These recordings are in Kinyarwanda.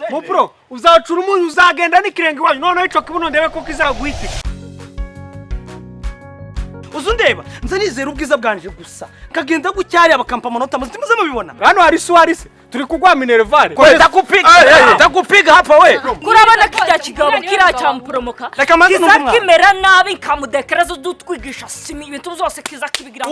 Mupro uzacura umuntu uzagenda n'ikirenge wanyu none ico kibuno ndebe ko kizaguhita. Uzundeba nza nizera ubwiza bwanje gusa kagenda gucyari abakampa amanota muzi muze mubibona. Hano hari Suarez turi kugwa Minerval. Ndakupiga hapa we. Kurabana kijya kigabo kiracha mporomoka. Kimera nabi nkamudekerazo dutwigisha simi ibintu byose kiza kibigira.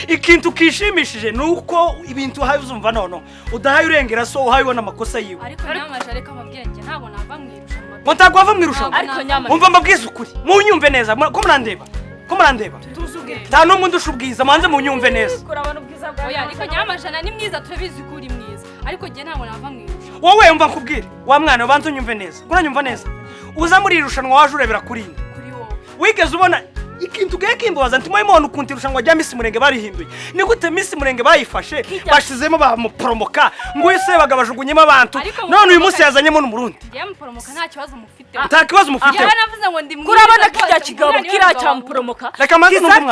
Ikintu kishimishije nuko ibintu hayo uzumva none udahaye urengera so uhayibona amakosa yiwe. Ariko nyamaje reka mabwenge ntabwo nava mwirushanwa. Montagwava mwirushanwa. Ariko nyamaje. Umva mbabwiza ukuri. Munyumve neza. Ko murandeba. Ko murandeba. Tuzuge. Ta no mundu shubwiza manze munyumve neza. Kurabana ubwiza bwawe. Oya ariko nyamaje ni mwiza turabizi kuri mwiza. Ariko je ntabwo nava mwirushanwa. Wowe umva nkubwire. Wa mwana ubanze unyumve neza. Uranyumva neza. Uza muri irushanwa waje urebera kuri inde. Kuri wowe. Wigeze ubona ikintu gekimbaza ntimo imana ukunti irushanwa rya Miss Murenge barihinduye. Ni gute Miss Murenge bayifashe bashizemo bamupromoka ngo ise bagabajugunyemo abantu. None uyu munsi yazanyemo n'umurundi. Je muporomoka nta kibazo mufite. Nta kibazo mufite. Yaba navuze ngo ndi mwiza. Kurabana kijya kigabo kiracha mporomoka.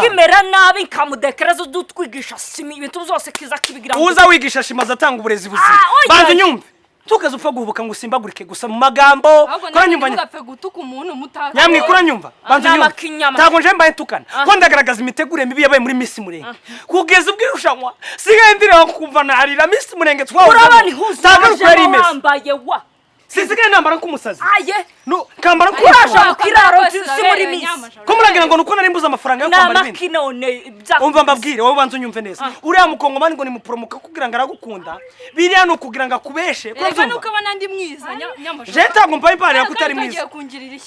Kimera nabi nkamudekerazo dutwigisha simi ibintu byose kiza kibigira. Uza wigisha shimaza atanga uburezi buzima. Banze nyumve. Tukaze upfa guhubuka ngo usimbagurike gusa mu magambo. Kuranyumva ntugapfe gutuka umuntu mutazi. Nyamwe kuranyumva. Banze nyumve. Tago nje mbaye tukana. Ko ndagaragaza imitegure mibi yabaye muri Miss Murenge. Kugeza ubwirushanwa. Sigaye ndira kumva narira Miss Murenge twawo. Kurabana ihuza. Tagaruka yari imeze. Wambaye wa. Sisigaye nambara nk'umusazi. Aye. No kambara kurasha kiraro si muri Miss. Ko muragira ngo nuko nari mbuza amafaranga yo kwambara ibindi. Namakine umva mbabwire wowe banze unyumve neza. Uriya mukongomani ngo ni mupromoka kugira ngo aragukunda. Biriya no kugira ngo akubeshe. Reka nuko bana ndi mwiza nyamaje. Je ntabwo mbaye impano yakutari mwiza.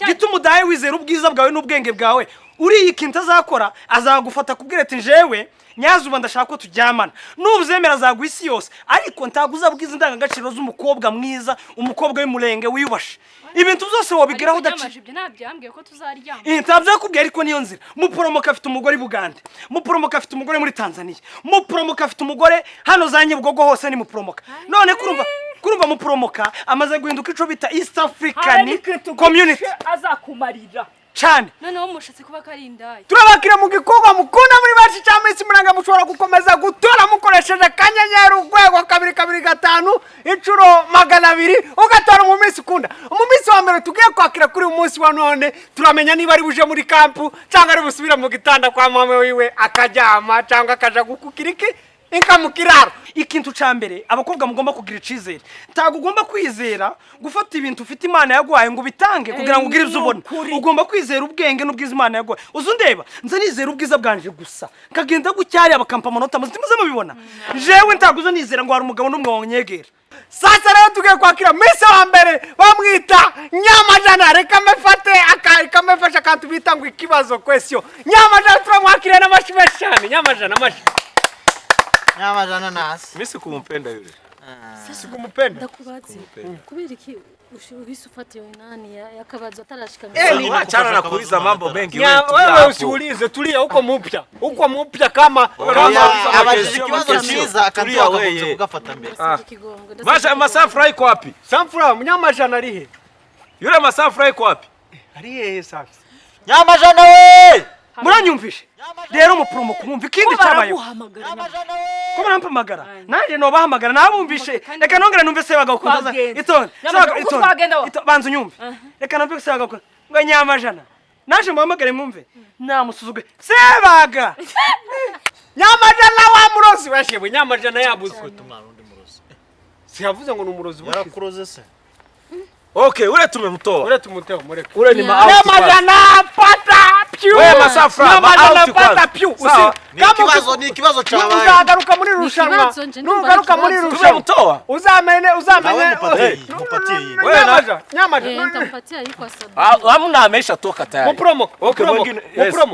Gituma udaye wizera ubwiza bwawe n'ubwenge bwawe. Uri ikintu azakora azagufata kubwira ati jewe nyazuba ndashaka ko tujyamana n'ubuzemera zaguha isi yose ariko ntaguza bwiza indangagaciro z'umukobwa mwiza umukobwa w'Umurenge wiyubashe ibintu byose wobigiraho udaci ibyo nabyambwiye ko tuzaryama ntabyo kubwira ariko niyo nzira muporomoka afite umugore i Bugande muporomoka afite umugore muri Tanzania muporomoka afite umugore hano za Nyabugogo hose ni muporomoka none kurumva muporomoka amaze guhinduka ico bita East African Community azakumarira cyane noneho mushatse kuba kari indaya turabakira mu gikorwa mukunda muri bacu cya Miss Murenge mushobora gukomeza gutora mukoresheje kanyenyeri urwego 225 incuro 200 ugatora mu Miss ukunda mu Miss wa mbere tugiye kwakira kuri uyu munsi wa none turamenya niba ari buje muri kampu cyangwa ari busubira mu gitanda kwa mama wiwe akajyama cyangwa akaja gukukiriki inkamukiraro ikintu cyambere abakobwa mugomba kugira icizere ntago ugomba kwizera gufata ibintu ufite Imana yaguhaye ngo bitange kugira ngo ugire ubona ugomba kwizera ubwenge n'ubwiza Imana yaguhaye uzundeba nza nizera ubwiza bwanje gusa kagenda gucyari abakampa amanota muze mubibona jewe ntaguza nizera ngo hari umugabo n'umwe wonyegera sasa rero tugiye kwakira Miss wa mbere bamwita Nyamajana reka mefate akamefasha akantu bita ngo ikibazo question Nyamajana turamwakira n'amashimwe cyane Nyamajana amashi Nyamajana nasi. Mimi sikumpenda yule. Sikumupenda. ndakubaze kubera iki uhise ufatiwe nani yakabazo atarashika Achana na kuuliza mambo mengi wewe usiulize tulia huko mupya kama abajije ikibazo cyiza akantuka kugafata mbere. Masafra iko wapi? Samfra Nyamajana arihe? Yule Masafra iko wapi? Arihe sasa? Nyamajana we! Muranyumvishe? Rero mupromo kumumva ikindi cyabaye. Ko murampamagara? Naje no bahamagara nabumvishe. Reka nongera numve se bagakundaza. Itonde. Banzu nyumve. Reka numve se bagakunda. Ngo Nyamajana. Naje muhamagare mwumve. Namusuzuge. Sebaga. Nyamajana wa murozi washebwe Nyamajana yabuze. Si yavuze ngo numurozi washebwe. Yarakuroze se. Okay, ule tumemtoa. Ule tumuteo mureke. Ule ni ma-out. Nyamajana pata piu. Wewe Masafra Nyamajana pata piu. Ni ikibazo cyabaye. Uzagaruka muri rushanwa. Nugaruka muri rushanwa. Tumemtoa. Uzamenye. Mupatie. Wewe Nyamajana. nitampatia yuko sababu Hamna ameshatoka tayari. Mupromo. Okay, mwingine.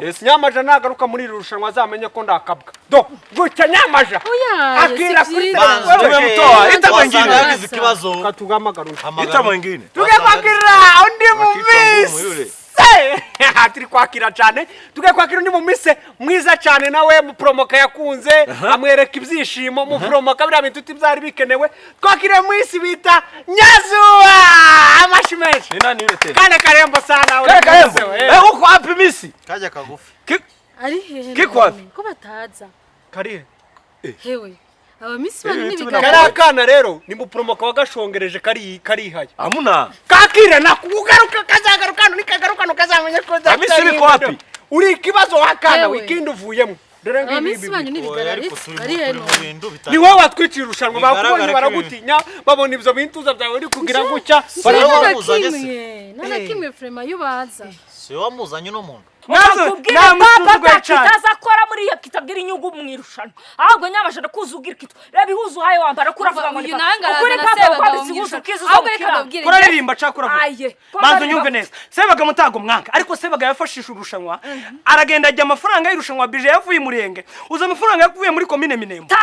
Yes. Nyamajana nagaruka muri rushanwa azamenye ko ndakabwa. Do, gutya Nyamajana. oya Akira kuri Tumemtoa. Ita mwingine. Yagize ikibazo. Katugamagara. Ita mwingine. Tugekwakira undi mu Miss. Turi kwakira cyane tugekwakira undi mu Miss mwiza cyane nawe mupromoka yakunze amwereka ibyishimo mupromoka bira bintu byari bikenewe twakire Miss bita Nyazuba amashimeje Ni nani yule tena? Kane karembo sana Kale karembo. Uko wapi Miss? Kaja kagufi. ari hehe Kiko wapi? ko bataza Karihe hewe abamisi banyu nibigara karakana rero ni mupromoka wagashongereje karihaya Hamuna. kakire nakugaruka kazagarukano nikagarukano kazamenye ko Amisi biko wapi? uri kibazo wakana Ewe. wikindi uvuyemo dore abamisi banyu nibigara ari heno ni wowe watwicira irushanwa bakubonye baragutinya babona ibyo bintuza byawe uri kugira gucya nana kimwe frema yubaza si wamuzanye no muntu nakubwira papa kitazakora muri iyo kitabwira inyungu mu irushanwa ahubwo nyamashana kuzugira kitu reba ihuzu haye wambara kuravuga ngo ukuri papa kwabisi ihuzu kuraririmba cakura manzo nyumve neza Sebaga mutago mwanka ariko Sebaga yafashisha urushanwa aragenda ajya amafaranga y'irushanwa bije yavuye murenge uza amafaranga yakuvuye muri komine Minembo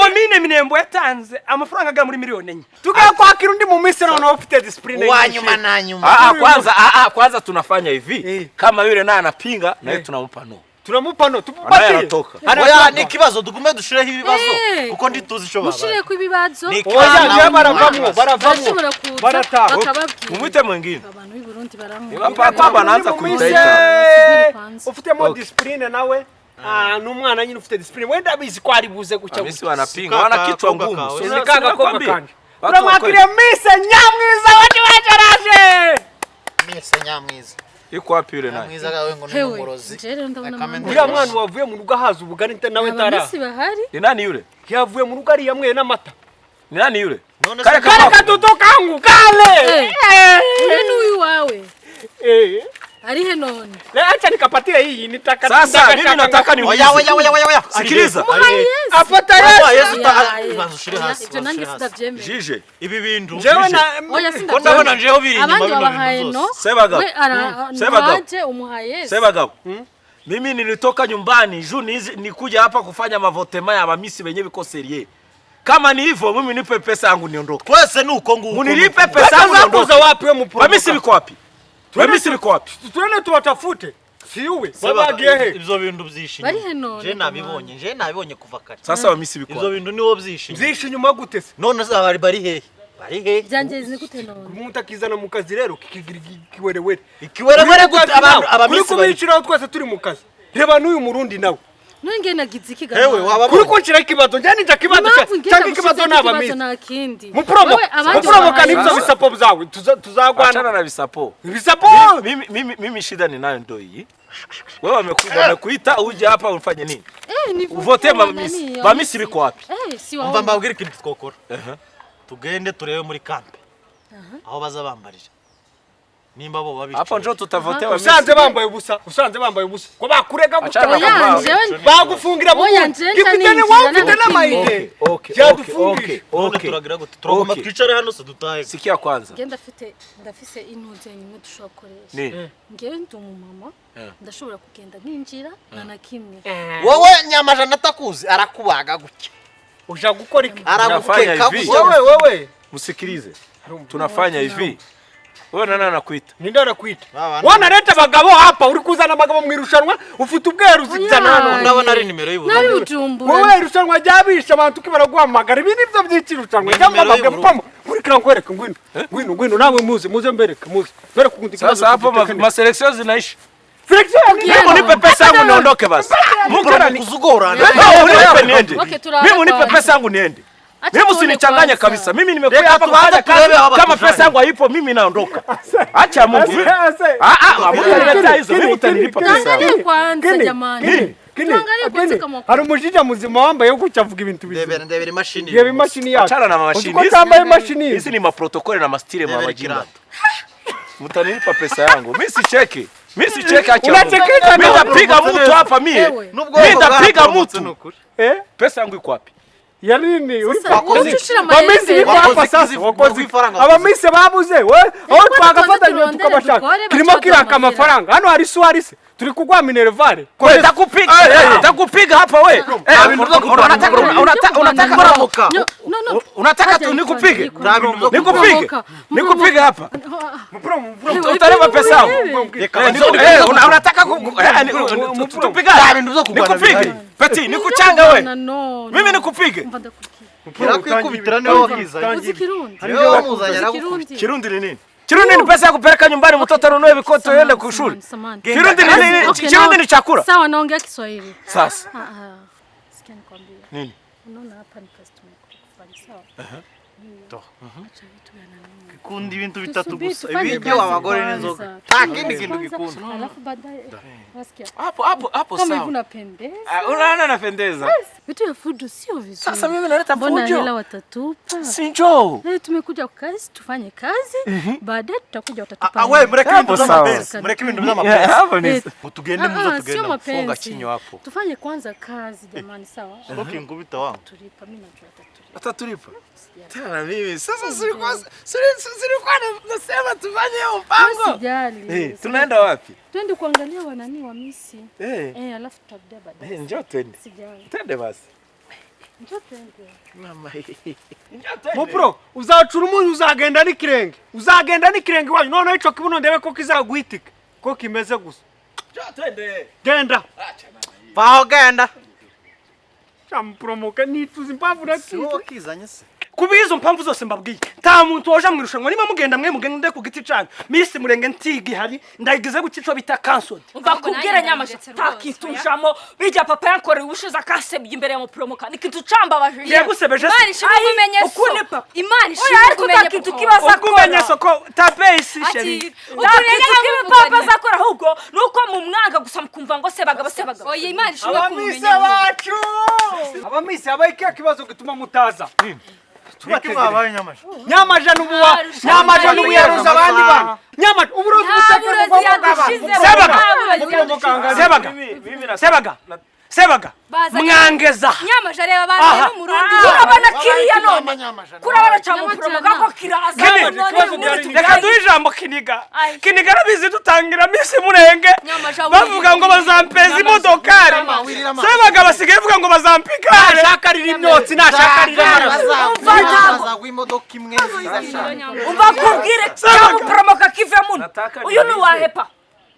komine Minembo yatanze amafaranga aga muri miliyoni 4 tugiye kwakira undi mu minsi none ufite discipline wanyuma na nyuma Kwanza tunafanya hivi kama yule naye anapinga na yeye tunampa no. Tunamupa no tupatie. Oya ni kibazo dugume dushireho ibibazo kuko ndituzi sho baba. mushire ku ibibazo oya baravamwo barataha Mumwite mwingine. abantu b'i Burundi baramwe Papa banaanza kuitaita. ufite mo discipline nawe n'umwana nyine ufite discipline wenda bizi ko ari buze gucya Amisi wanapinga wana kichwa ngumu. Sinikaga koga kandi turamwakiriye Mise Nyamwiza waje wajaraje Mise Nyamwiza iko wapi yule naye Nyamwiza gawe ngo ni umurozi uriya mwana wavuye mu rugo haza ubugari nawe tara abamisi bahari ni nani yule yavuye mu rugo ari yamwe n'amata ni nani yule kare katuto kangu kale n'uyu wawe ari he none acha nikapatie hii nitaka sasa mimi nataka ni oya sikiliza apata Yesu bazushire hasi ibyo nange sidavyemeye jije ibi bintu jewe na oya ko ndabona njeho biri inyuma abandi bino babahaye bintu no Sebaga we araje umuhaye Sebaga mimi nilitoka nyumbani nikuja hapa kufanya mavotema ya mamisi wenyewe biko serie kama ni hivyo mimi nipe pesa yangu niondoke twese nuko nguko munilipe pesa yangu niondoke wapi wewe mpromoka mamisi biko wapi mamisi biko wapi tuende tuwatafute siuwe babagiye he ibyo bintu byishimye bari he none je nabibonye kuva kare sasa mamisi biko ibyo bintu niwo byishimye byinshi nyuma gute se none bari he byangeze gute none mutakizana mu kazi rero kikigira kiwerewere ikiwerewere gute abamisi kubiciraho twese turi mu kazi reba n'uyu murundi nawe none nagize ikiganiro ewe waba kuri kunshira kibazo njye nija kibazo cyangwa ikibazo n'abamisi nakindi mupromoka nibyo bisapo byawe tuzagwana achana na bisapo mimi shida ninayo ndio hii wewe wamekuita uje hapa ufanye nini uvote mamisi biko wapi umva mbabwira ikintu twokora tugende turebe muri kampe aho baza bambarira nimba bo babica hapo njoo tutavotea usanze bambaye ubusa ko bakurega gutanga bagufungira mu gifitene wowe ufite n'amayide okay turagoma twicare hano se dutahe sikia kwanza ngenda ndafise intuze nyine dushobora gukoresha ngewe ndi umumama ndashobora kugenda nkinjira na kimwe wowe nyamajana atakuzi arakubaga gutya uja gukora iki aragukeka wewe musikilize tunafanya hivi wewe nani anakuita ninde anakuita wanaleta bagabo hapa uri kuzana bagabo mu irushanwa ufite ubweru zizana hano ndabona ari nimero y'uburundi wowe irushanwa ryabisha abantu kibaragwamagara ibi nivyo by'ikirushanwa cyamamabwe pamo muri kirankwereka ngwino nawe muze mbereka mbere kugundi sasa hapo ma selection zinaisha Mimi nipe pesa yangu niondoke basi mukora kuzugorana mimi nipe pesa yangu niende mimi usinichanganye kabisa mimi nimekuja hapa kufanya kazi kama pesa yangu haipo mimi naondoka acha Mungu mimi hizo mimi utanilipa pesa yangu kwanza jamani tuangalie kwanza kama hari umujija muzima wambaye kuchavuga ibintu bizima ndebere machine ndebere machine yacu achana na machine uko tambaye machine hizi ni maprotokoli na mastire mawajinga mtanilipa pesa yangu mimi si cheki acha mimi napiga mtu hapa mimi napiga mtu pesa yangu iko wapi Yarini Bamisi biko hapa sasa wakozi abamisi babuze we aho twagafata nyo tukabashaka kirimo kiraka amafaranga hano hari suarisi turi kugwa Minervare takupiga hapa we unataka tu nikupige nikupige hapa utareba pesa yangu unataka tupigane nikupige peti nikuchanga we mimi nikupige Kirundi ni nini? Kirundi ni pesa ya kupeleka nyumbani mtoto anunue vikoto yende kushule. Kirundi ni nini? Kirundi ni chakula. Sawa naongea Kiswahili. Sasa. Sikia nikwambie. Nini? Unaona hapa ni sawa Gikunda ibintu bitatu gusa ibiryo abagore n'inzoga nta kindi kintu gikunda alafu baadaye wasikia Hapo kama hivi sawa. unapendeza Unaona napendeza. vitu ya food sio vizuri Sasa mimi naleta mbona hela fujo. watatupa Si njoo. tumekuja kazi tufanye kazi baadaye tutakuja watatupa wewe mureke ibintu Hapo by'amapenzi sawa. mureke ibintu by'amapenzi Hapo ni mutugende muzo sio tugenda mapenzi funga kinyo hapo. tufanye kwanza kazi jamani sawa smoking kubita wangu tulipa mimi najua tutalipa atatulipa. Tena mimi sasa silikuwa nasema tufanye hiyo mpango. sijali Tunaenda wapi? twende kuangalia wanani wa misi alafu tutarudia baadaye Njoo twende. sijali Twende basi. njoo twende Mama. mupro uzacura umunyu uzagenda n'ikirenge wanyu noneho ico kibuno ndebe ko kizaguhitika ko kimeze gusa Njoo twende. genda vaho genda camupromoka nifuza impamvu si wowe wakizanye se kubizo mpamvu zose mbabwiye nta muntu waje mu irushanwa niba mugenda mwe mugende ku giti cyanyu Miss Murenge ntigi hari ndagize gukico bita cancelled umva kubwira nyamasha takitujamo bijya papa yankoreye ubushize akasebye imbere ya mupromoka nikintu cambabaje yagusebeje Imana ishimwe kumenye ukune so papa Imana oya ishimwe ariko kumenye takintu kibaza ukumenya soko tapeisi ati sheri takintu kibi papa zakora ahubwo nuko mu mwanga gusa mukumva ngo sebaga oya Imana ishimwe abamise kumenya bacu abamise abaye kiya kibazo gituma mutaza niki mwabaye nyamasha nyamaja n'ubu yaruza abandi bana nyamaja uburozi sebaga mwangeza nyamaja reba baje n'umurundi urabona kiriya none kurabona cyangwa mupromoka ko kiraza reka duhe ijambo kiniga arabizi dutangira Miss Murenge bavuga ngo bazampeza imodokari sebaga basigaye bavuga ngo bazampikare nashakarira imyotsi nashakarira baza imodoka imwe umva kubwire cyangwa mupromoka kive muno uyu ni wahepa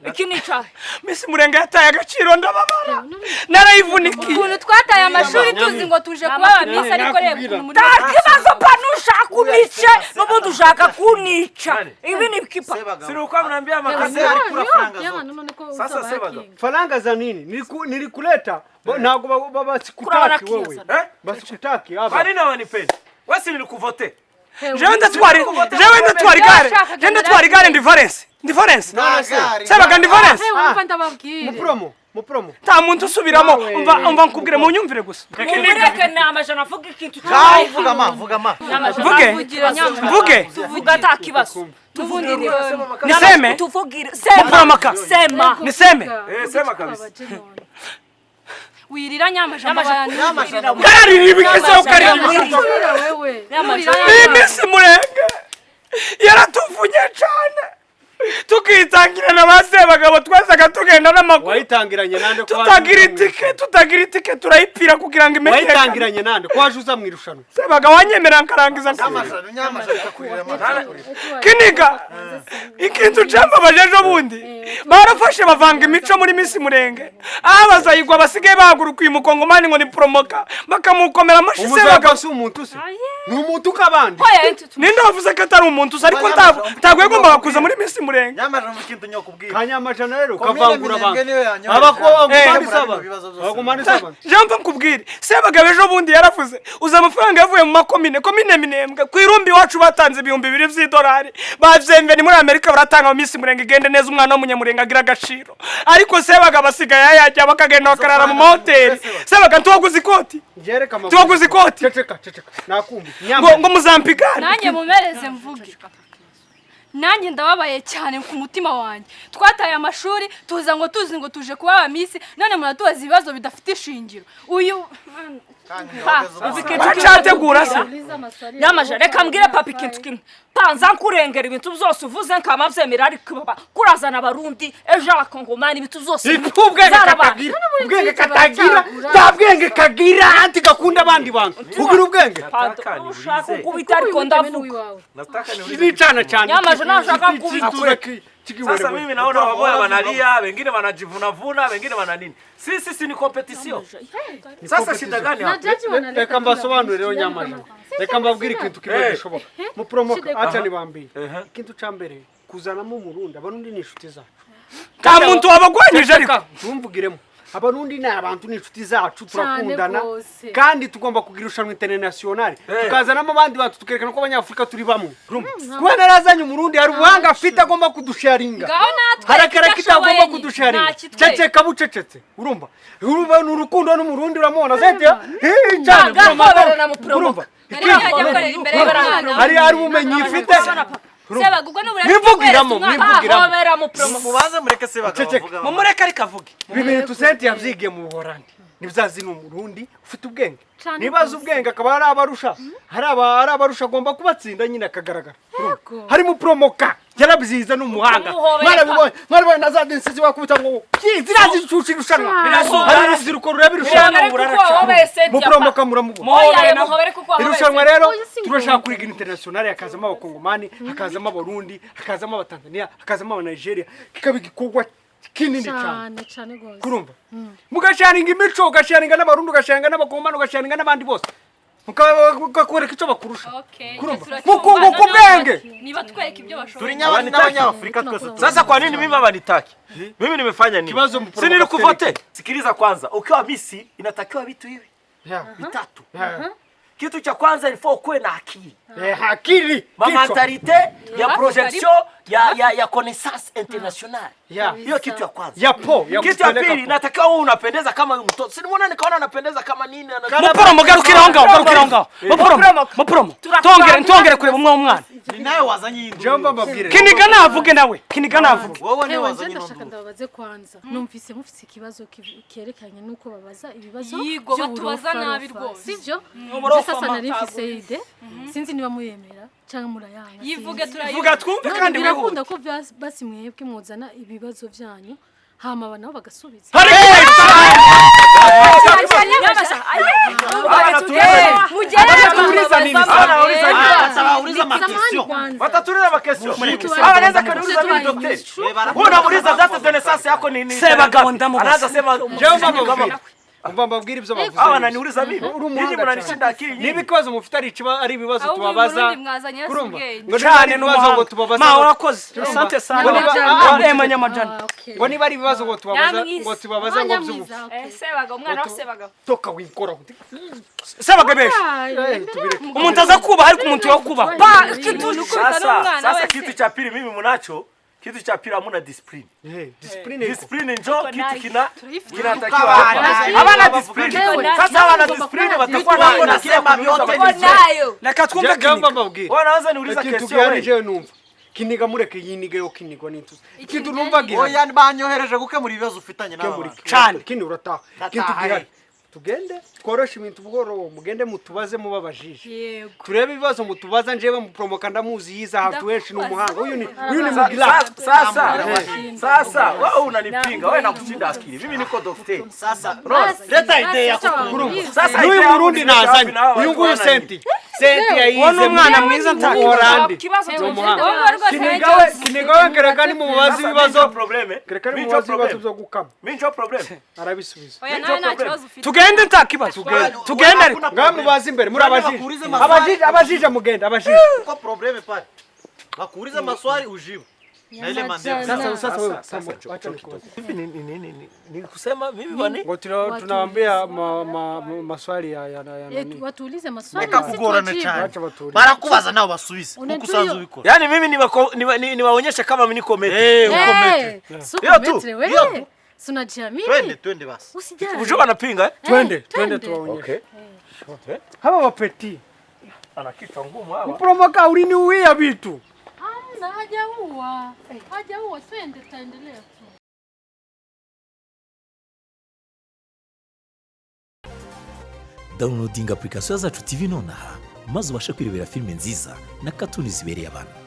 iki ni cyahe Miss Murenge yataye agaciro ndababara narayivunikiye ukuntu twataye amashuri tuzi ngo tuje kuba abamisi ariko reba ukuntu muri kibazo pano ushaka kunice n'ubundi ushaka kunica ibi ni kipa Silikuwa mnaambia makazi alikula franga zote sasa sebaga. faranga za nini nilikuleta ntabwo basikutaki wewe basikutaki aba Kwa nini hawanipendi? Wewe si nilikuvote. jewe ndatwara igare ndi Valence sebaga ndi Valence wumva ndababwire mupromo nta muntu usubiramo umva nkubwire mu nyumvire gusa mureke namajana avuga ikintu vuga ma mvuge tuvuga ata kibazo tuvundire niseme tuvugire Mupromoka. sema niseme Sema kabisa. wirira nyamaja karari ibikese ukarira wewe iyi Miss Murenge yaratuvunye cyane tukitangira na basebagabo twazaga tugenda n'amaguru wayitangiranye nande tutagira itike turayipira kugira ngo imenye wayitangiranye nande kwaje uza mu irushanwa sebaga wanyemera nkarangiza nyamasha rikakurira kiniga ikintu cyambabaje ejo bundi barafashe bavanga imico muri Miss Murenge aho bazayigwa basigaye bahaguruka uyu mukongomani ngo ni promoka bakamukomera amashi sebaga si umuntu se ni umuntu kabandi ninde wavuze ko atari umuntu usa ariko ntabwo yagombaga kuza muri Miss Murenge nyamasha mu kintu nyokubwira kanyamajana rero kavangura abantu abagumani saba jambo nkubwire sebaga ejo bundi yaravuze uza amafaranga yavuye mu makomine minembwe ku irumbi wacu batanze $2,000 by'idolari bavyemve ni muri Amerika baratanga mu Miss Murenge igende neza umwana w'umunyamurenge agira agaciro ariko sebaga basigaye yajya bakagenda bakarara mu mahoteli sebaga tuwaguze ikoti tuwaguze ikoti ceceka nakumbi ngo muzampigane nanjye mumereze mvuge nanjye ndababaye cyane ku mutima wanjye twataye amashuri tuzi ngo tuje kuba abamisi none muratubaza ibibazo bidafite ishingiro uyu bacategura se nyamaja reka mbwire papa ikintu kimwe panza nkurengera ibintu byose uvuze nkama vyemera ariko baba kurazana abarundi ejo abakongomani ibintu byose ubwenge katagira nta bwenge kagira anti gakunda abandi bantu ugira ubwenge ushaka kubita ariko ndavuga ibicana cyane nyamaja nashaka kubita Sasa mimi naona wamoja wanalia, wengine wanajivuna, wengine wana nini. Sisi ni competition. Sasa shida gani hapo? Reka mbasobanurire rero nyamaje. Reka mbabwire ikintu kimwe gishoboka. Mupromoka acha nibambie. Ikintu cyambere kuzanamo umurundi abarundi ni inshuti zacu. Ka muntu wabagwanyije ariko tumvugiremo. abarundi ni abantu ni inshuti zacu turakundana rwose. kandi tugomba kugira irushanwa international tukazanamo abandi bantu tukerekana ko abanyafurika turi bamwe kuba narazanye umurundi hari ubuhanga afite agomba kudusharinga ngaho natwe hari akarakita agomba tudashoboye kudusharinga ntakitwe. ceceka bucecetse urumva urumva ni urukundo n'umurundi uramubona sente cyane gahobera na mupromoka Nari yajya akorera imbere y'abana. hari ubumenyi ifite Sebagubwo n'uburere mwivugiramo mwivugiramo gahobera mupromoka mubanze mureke Sebaga Ceceka. bavuga mumureke ariko avuge ibi bintu sente yavyigiye mu Buholandi nibyazi ni umurundi ufite ubwenge Cane nibaza rwose. ubwenge akaba ari abarusha hari abarusha agomba kubatsinda nyine akagaragara hari mu promoka yarabyiza n'umuhanga mwarabibonye na za densizi wakubita ngo zirazi inshushi irushanwa hari urubyiruko rureba irushanwa mu promoka muramubona irushanwa rero turashaka kuriga international hakazamo abakongomani hakazamo abarundi hakazamo abatanzania hakazamo abanigeria kikaba igikorwa kinini cyane cyane rwose kurumva mugasharinga imico ugasharinga n'abarundi ugasharinga n'abakongomani ugasharinga n'abandi bose mukakwereka icyo bakurusha kurumva mukunguka ubwenge niba twereka ibyo bashoboye turi n'abanyafurika twese Sasa kwa nini mimi hawanitaki? Mimi nimefanya nini? Kibazo Si nilikuvote. Sikiliza kwanza, ukiwa misi inatakiwa vitu hivi vitatu. Kitu cha kwanza ilifaa kuwe na akili. Akili. Mentalite ya projection ya connaissance internationale. Hiyo kitu ya kwanza. Kitu ya pili inatakiwa wewe unapendeza kama huyu mtoto. Si nimeona nikaona anapendeza kama nini Mupromo garukira aho ngaho. Mupromo. Tongere kureba umwana. ni nawe wazanye iyi Jamba mbabwire. Kiniga navuge nawe. Kiniga navuge. wowe ni Ewe wazanye ndashaka ino ndababaze kwanza numvise mufite ikibazo kerekanye nuko babaza ibibazo Yigo, batubaza nabi rwose. sivyo Uburofa sasa nari amatabu. mfise ide sinzi niba muyemera cyangwa murayanga yivuge Vuga turayivuga twumve kandi kandi birakunda wihuta. ko basi mwebwe muzana ibibazo byanyu hama aba nabo bagasubiza atawauliza makesio Watatuliza makesio. Wanaweza kuniuliza mimi daktari. Unauliza data de naissance yako ni Sebagabo ndamubaza. Anaanza sema Jamba mbabwire. Umva mbabwire ibyo bavuze. hawa ananiuliza mimi. Ninyi mnanishinda akili nyingi. Niba ikibazo mufite ari ibibazo ahubwo tubabaza. uburundi mwazanye Kurumva. ubwenge Ngo Cyane niba ari ibibazo ngo n'umuhanga. tubabaza. Ma urakoze. Asante sana. Manyamajana. Ngo niba ari ibibazo ngo tubabaza Nyamwisi. ngo tubabaza ngo by'ubu. sebaga umwana wa sebaga Toka wikora. Sebaga besha. Umuntu aza kubaha ariko umuntu yo kubaha. Sasa kitu cha pili mimi mnacho. Kitu cha pili hamuna discipline. Discipline. Discipline njo kitu kinatakiwa hapa. Habana discipline. Sasa hawana discipline watakuwa na nasema vyote Reka twumve Jamba Kiniga. mbabwire. wanaanza niuliza Ikintu kesho gihari wewe. je numva. Kiniga mureke yinige yo kinigwa n'intuzi. Ikintu numva gihari. oya banyohereje gukemura ibibazo ufitanye n'abantu Cyane. Kini urataha. Ikintu gihari. Tugende tworoshe ibintu bugoro mugende mutubaze mubabajije. yego Turebe ibibazo mutubaza njewe mu promoka ndamuzi yiza hatuweshi n'umuhanga. Uyu ni mugila. Sasa wewe unanipinga, wewe nakushinda akili. Mimi niko daktari. sasa leta idea yako kurumba Sasa Uyu Murundi nazanye. Uyu nguyu senti. Senti yayize. Wowe n'umwana mwiza nta Buholandi. kibazo Umuhanga. rwose Kinigawe kerekani mu mubazi ibibazo. probleme. Kerekani mu mubazi ibibazo byo gukama. Mimi njo problem. Arabisubiza. oya nawe nta kibazo ufite Tugende nta kibazo. Tugende ariko. Ngamwe bazi imbere muri Bakurize abajije. maswali. Abajije mugenda abajije. uko probleme pale bakurize maswali ujibu na ile mandeko Sasa wewe acha nikuone. Hivi ni kusema mimi bwana. Ngo tunawaambia maswali ya nani. watuulize maswali reka kugorana sisi cyane Acha watuulize. barakubaza nawe basubize Unajua kuko usanzwe hiyo- ubikora Yaani mimi niwaonyeshe kama mimi niko mete. uko mete Hiyo tu. metre Hiyo tu. wewe sunajiamini twende basi usijali Ujua wanapinga eh? Twende tuwaonyeshe. Okay. Haba wapeti. Ana kichwa ngumu hawa. Promoka uliniuia vitu. hamna hajaua twende taendelea tu downloading application zacu TV nonaha maze ubashe kwirebera filime nziza na katuni zibereye abantu.